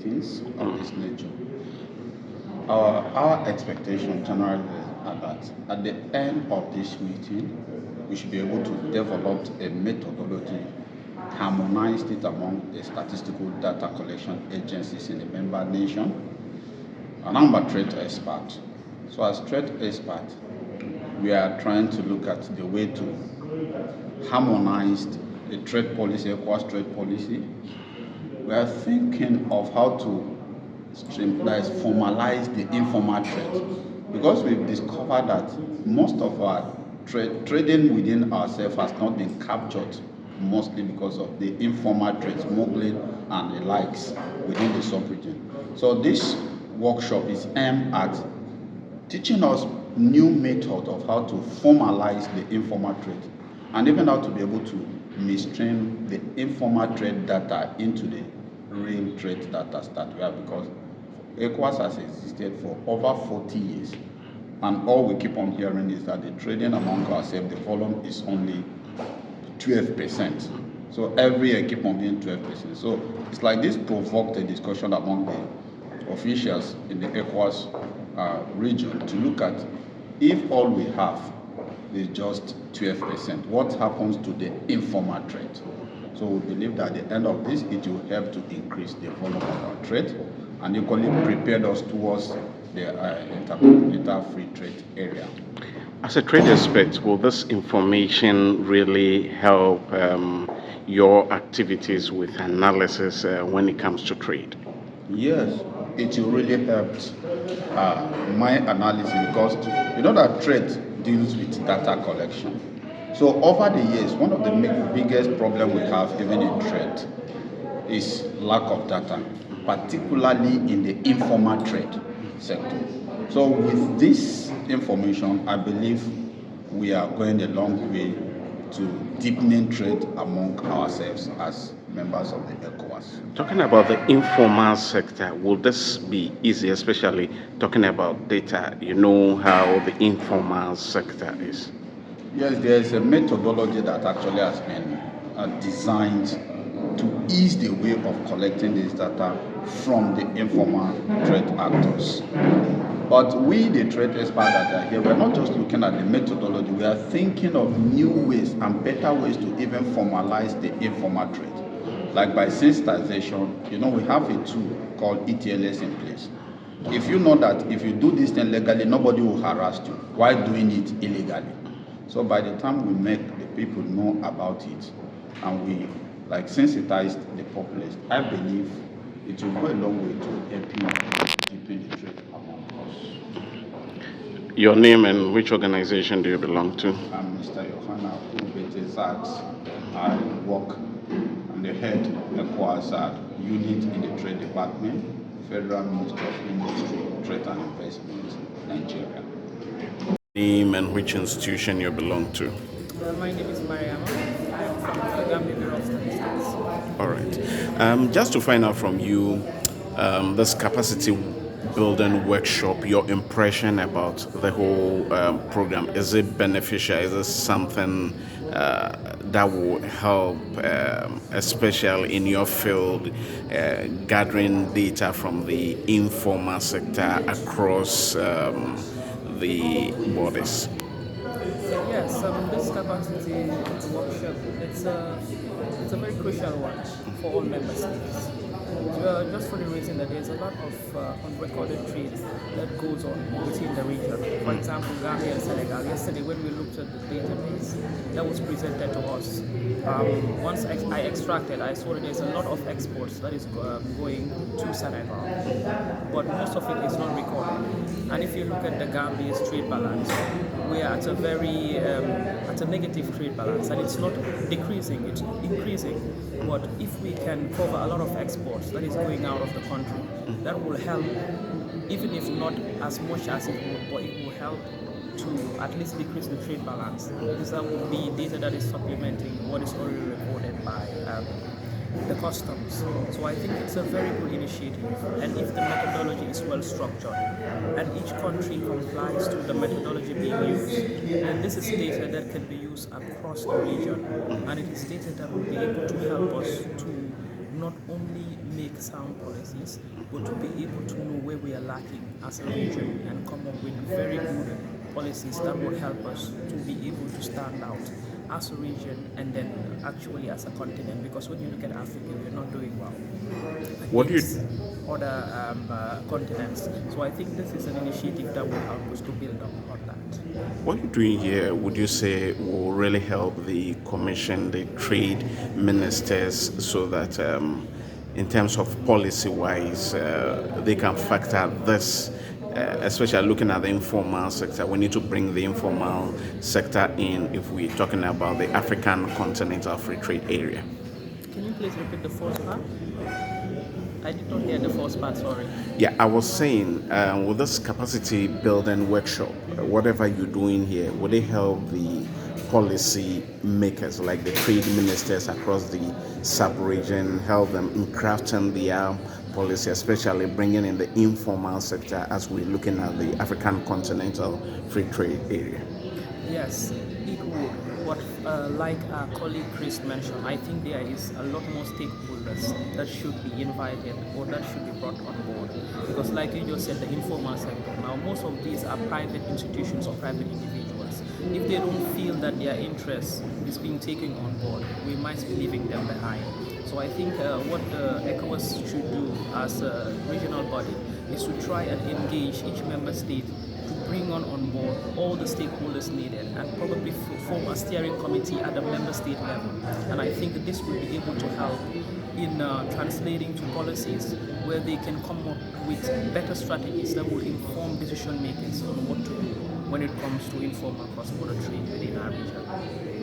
things of this nature. Our expectation generally is that at the end of this meeting, we should be able to develop a methodology, harmonize it among the statistical data collection agencies in the member nation. And I'm a trade expert. So as trade expert, we are trying to look at the way to harmonize the trade policy, Ecowas trade policy. We are thinking of how to formalize the informal trade, because we've discovered that most of our trading within ourselves has not been captured, mostly because of the informal trade, smuggling and the likes within the sub-region. So this workshop is aimed at teaching us new method of how to formalize the informal trade, and even how to be able to mainstream the informal trade data into the real trade data that we have, because Ecowas has existed for over 40 years, and all we keep on hearing is that the trading among ourselves, the volume is only 12%. So every year keep on being 12%. So it's like this provoked a discussion among the officials in the Ecowas region to look at, if all we have is just 12%, what happens to the informal trade? So we believe that at the end of this, it will help to increase the volume of our trade and equally prepare us towards the inter-free trade area. As a trade expert, will this information really help your activities with analysis when it comes to trade? Yes, it will really help my analysis, because you know that trade deals with data collection. So over the years, one of the biggest problems we have even in trade is lack of data, particularly in the informal trade sector. So with this information, I believe we are going a long way to deepening trade among ourselves as members of the Ecowas. Talking about the informal sector, will this be easy, especially talking about data? You know how the informal sector is. Yes, there is a methodology that actually has been designed to ease the way of collecting this data from the informal trade actors. But we, the trade experts that are here, we're not just looking at the methodology, we are thinking of new ways and better ways to even formalize the informal trade. Like by sensitization, we have a tool called ETLS in place. If you know that if you do this thing legally, nobody will harass you while doing it illegally. So by the time we make the people know about it and we sensitize the populace, I believe it will go a long way to helping deepen the trade among us. Your name and which organization do you belong to? I'm Mr. Yohana Ubete. I work on the head Ecowas unit in the Trade Department, Federal Ministry of Industry, Trade and Investment, Nigeria. Name and which institution you belong to? My name is Mariama. I am from the Gambia Bureau of Statistics. All right. Just to find out from you, this capacity building workshop, your impression about the whole program. Is it beneficial? Is it something that will help, especially in your field, gathering data from the informal sector across the borders? Yes, this capacity workshop, it's a very crucial one for all member states. Just for the reason that there's a lot of unrecorded trade that goes on within the region. For example, Gambia and Senegal. Yesterday, when we looked at the database that was presented to us, once I extracted, I saw that there's a lot of exports that is going to Senegal, but most of it is not recorded. And if you look at the Gambia's trade balance, we are at a very at a negative trade balance, and it's not decreasing, it's increasing. But if we can cover a lot of exports that is going out of the country, that will help, even if not as much as it would, but it will help to at least decrease the trade balance, because that will be data that is supplementing what is already recorded by the customs. So I think it's a very good initiative, and if the methodology is well structured and each country complies to the methodology being used, then this is data that can be used across the region, and it is data that will be able to help us to not only make make sound policies, but to be able to know where we are lacking as a region and come up with very good policies that would help us to be able to stand out as a region and then actually as a continent. Because when you look at Africa, we're not doing well What do you against other continents. So I think this is an initiative that will help us to build up on that. What you're doing here, would you say, will really help the commission, the trade ministers, so that in terms of policy-wise, they can factor this, especially looking at the informal sector? We need to bring the informal sector in if we're talking about the African Continental Free Trade Area. Can you please repeat the first part? I did not hear the first part, sorry. Yeah, I was saying, with this capacity building workshop, whatever you're doing here, will it help the policy makers, like the trade ministers across the sub-region, help them in crafting their policy, especially bringing in the informal sector as we're looking at the African Continental Free Trade Area? Yes, it would. What, like our colleague Chris mentioned, I think there is a lot more stakeholders that should be invited or that should be brought on board. Because like you just said, the informal sector, now most of these are private institutions or private individuals. If they don't feel that their interest is being taken on board, we might be leaving them behind. So I think what the Ecowas should do as a regional body is to try and engage each member state to bring on board all the stakeholders needed and probably form a steering committee at the member state level. And I think this will be able to help in translating to policies where they can come up with better strategies that will inform decision makers on what to do when it comes to informal cross-border trade within our region.